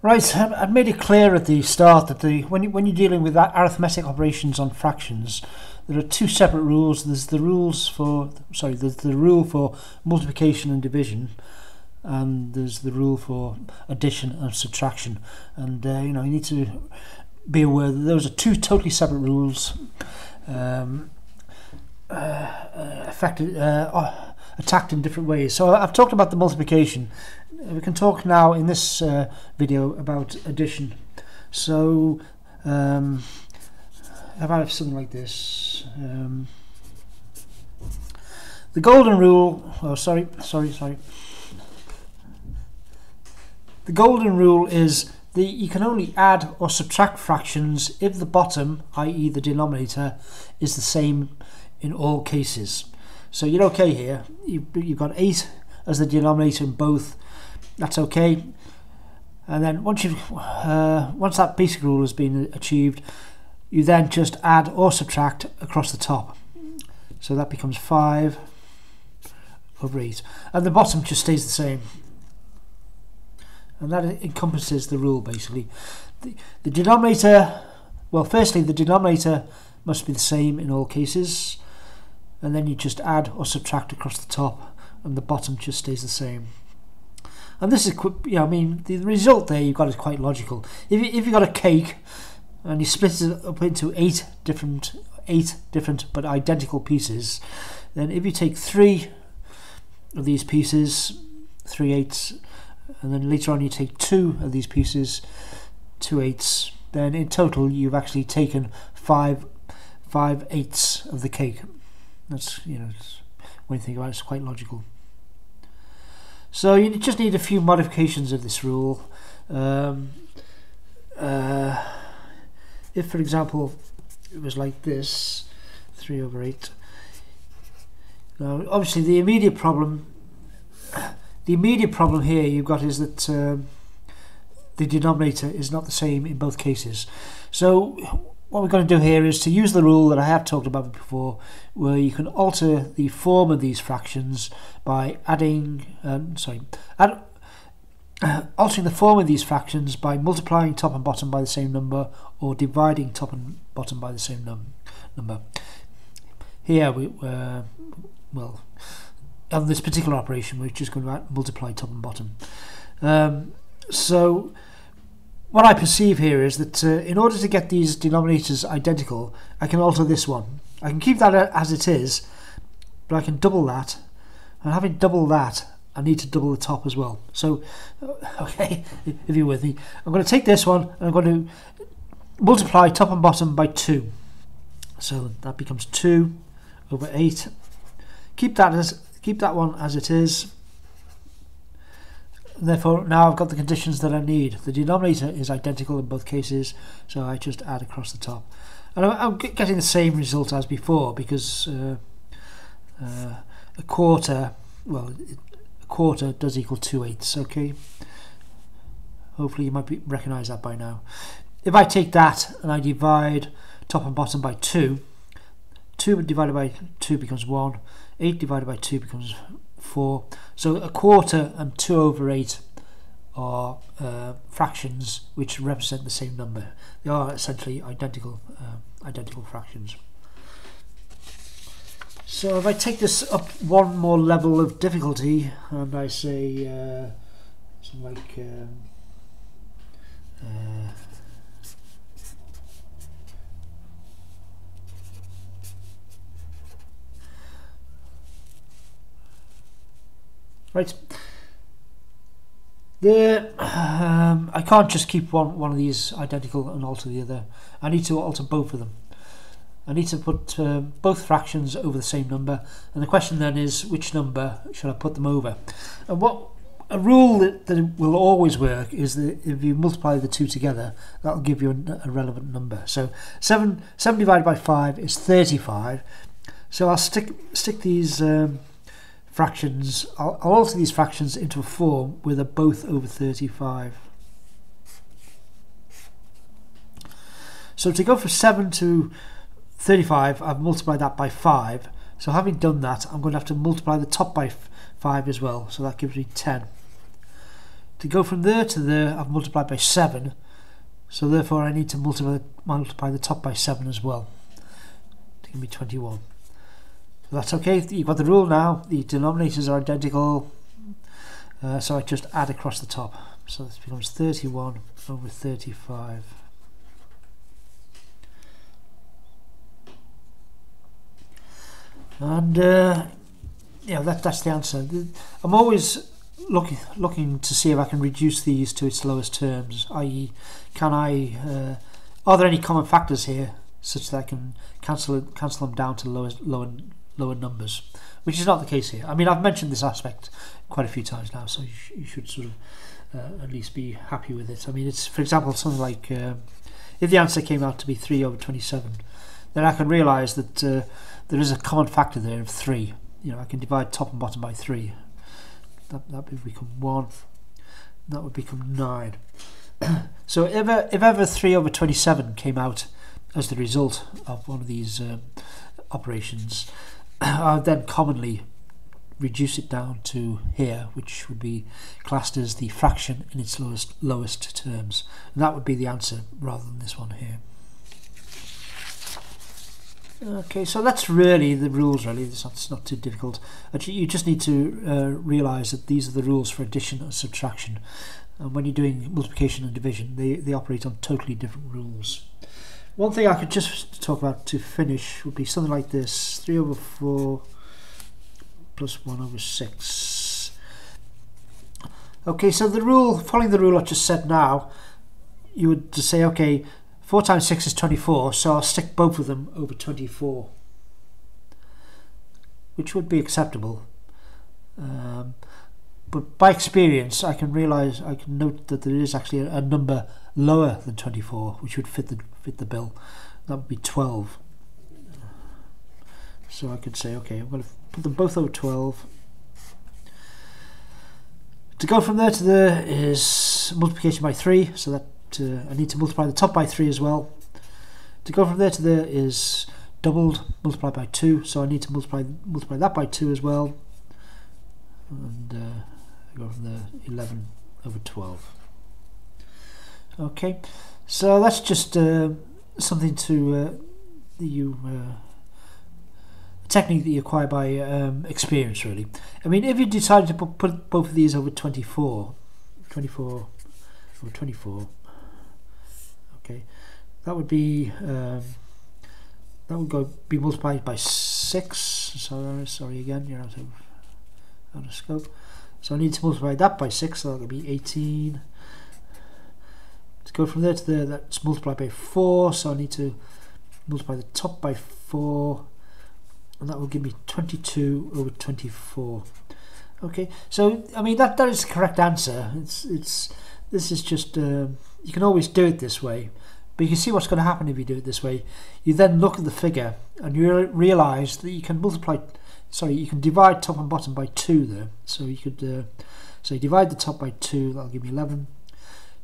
Right, I've made it clear at the start that when you're dealing with arithmetic operations on fractions, there are two separate rules. There's the rule for multiplication and division, and there's the rule for addition and subtraction. And you need to be aware that those are two totally separate rules, attacked in different ways. So I've talked about the multiplication. We can talk now in this video about addition. So if I have something like this, the golden rule, the golden rule is that you can only add or subtract fractions if the bottom, i.e. the denominator, is the same in all cases. So you're okay here. You've got 8 as the denominator in both. That's okay. And then once that basic rule has been achieved, you then just add or subtract across the top. So that becomes 5 over 8, and the bottom just stays the same. And that encompasses the rule basically. The denominator, well, firstly the denominator must be the same in all cases, and then you just add or subtract across the top, and the bottom just stays the same. And this is, the result there you've got is quite logical. If you've got a cake and you split it up into 8 different but identical pieces, then if you take 3 of these pieces, 3 eighths, and then later on you take 2 of these pieces, 2 eighths, then in total you've actually taken 5 eighths of the cake. That's, when you think about it, it's quite logical. So you just need a few modifications of this rule. If, for example, it was like this, 3 over 8. Now, obviously, the immediate problem here you've got is that the denominator is not the same in both cases. So what we're going to do here is to use the rule that I have talked about before, where you can alter the form of these fractions by altering the form of these fractions by multiplying top and bottom by the same number, or dividing top and bottom by the same number. Here well, on this particular operation we're just going to multiply top and bottom. So what I perceive here is that in order to get these denominators identical, I can alter this one. I can keep that as it is, but I can double that, and having doubled that, I need to double the top as well. So, okay, if you're with me, I'm going to take this one and I'm going to multiply top and bottom by 2. So that becomes 2 over 8. Keep that one as it is. And therefore, now I've got the conditions that I need. The denominator is identical in both cases, so I just add across the top. And I'm getting the same result as before, because a quarter does equal 2 eighths, okay? Hopefully you might recognise that by now. If I take that and I divide top and bottom by 2, 2 divided by 2 becomes 1, 8 divided by 2 becomes 4. So a quarter and 2 over 8 are fractions which represent the same number. They are essentially identical fractions. So if I take this up one more level of difficulty, and I say something like right, I can't just keep one of these identical and alter the other. I need to alter both of them. I need to put both fractions over the same number, and the question then is, which number should I put them over? And a rule that will always work is that if you multiply the two together, that will give you a relevant number. So 7 divided by 5 is 35. So I'll stick these fractions. I'll alter these fractions into a form where they're both over 35. So to go from 7 to 35, I've multiplied that by 5. So having done that, I'm going to have to multiply the top by 5 as well. So that gives me 10. To go from there to there, I've multiplied by 7, so therefore I need to multiply the top by 7 as well to give me 21. So that's okay. You've got the rule now. The denominators are identical, so I just add across the top. So this becomes 31 over 35. And yeah, that's the answer. I'm always looking to see if I can reduce these to its lowest terms, i.e. are there any common factors here such that I can cancel them down to lower numbers, which is not the case here. I mean, I've mentioned this aspect quite a few times now, so you should sort of at least be happy with it. I mean, it's, for example, something like if the answer came out to be 3 over 27, then I can realise that there is a common factor there of 3. You know, I can divide top and bottom by 3. That would become 1. That would become 9. So if ever 3 over 27 came out as the result of one of these operations, I would then commonly reduce it down to here, which would be classed as the fraction in its lowest terms. And that would be the answer rather than this one here. Okay, so that's really the rules, really. It's not too difficult. Actually, you just need to realise that these are the rules for addition and subtraction. And when you're doing multiplication and division, they operate on totally different rules. One thing I could just talk about to finish would be something like this: 3 over 4 plus 1 over 6. Okay, so the rule, following the rule I just said now, you would just say, okay, 4 times 6 is 24, so I'll stick both of them over 24, which would be acceptable. But by experience, I can note that there is actually a number lower than 24, which would fit the bill. That would be 12. So I could say, okay, I'm going to put them both over 12. To go from there to there is multiplication by 3, so that I need to multiply the top by 3 as well. To go from there to there is doubled, multiplied by 2, so I need to multiply that by 2 as well. And go from there, 11 over 12. Okay, so that's just something to a technique that you acquire by experience, really. I mean, if you decided to put both of these over 24 over 24, okay, that would be be multiplied by 6. Sorry again, you're out of scope. So I need to multiply that by 6, so that would be 18. To go from there to there, that's multiplied by 4, so I need to multiply the top by 4, and that will give me 22 over 24. Okay, so I mean that is the correct answer. This is just you can always do it this way, but you can see what's going to happen if you do it this way. You then look at the figure and you realise that you can you can divide top and bottom by 2 there. So you could so you divide the top by 2, that'll give me 11.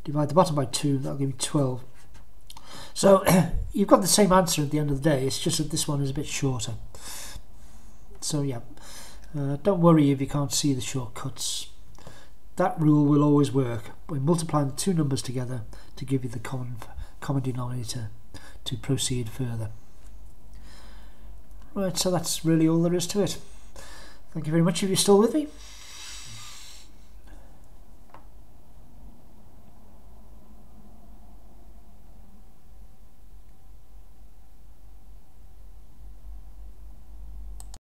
Divide the bottom by 2, that'll give me 12. So you've got the same answer at the end of the day. It's just that this one is a bit shorter. So yeah, don't worry if you can't see the shortcuts. That rule will always work by multiplying the two numbers together to give you the common denominator to proceed further. Right, so that's really all there is to it. Thank you very much if you're still with me.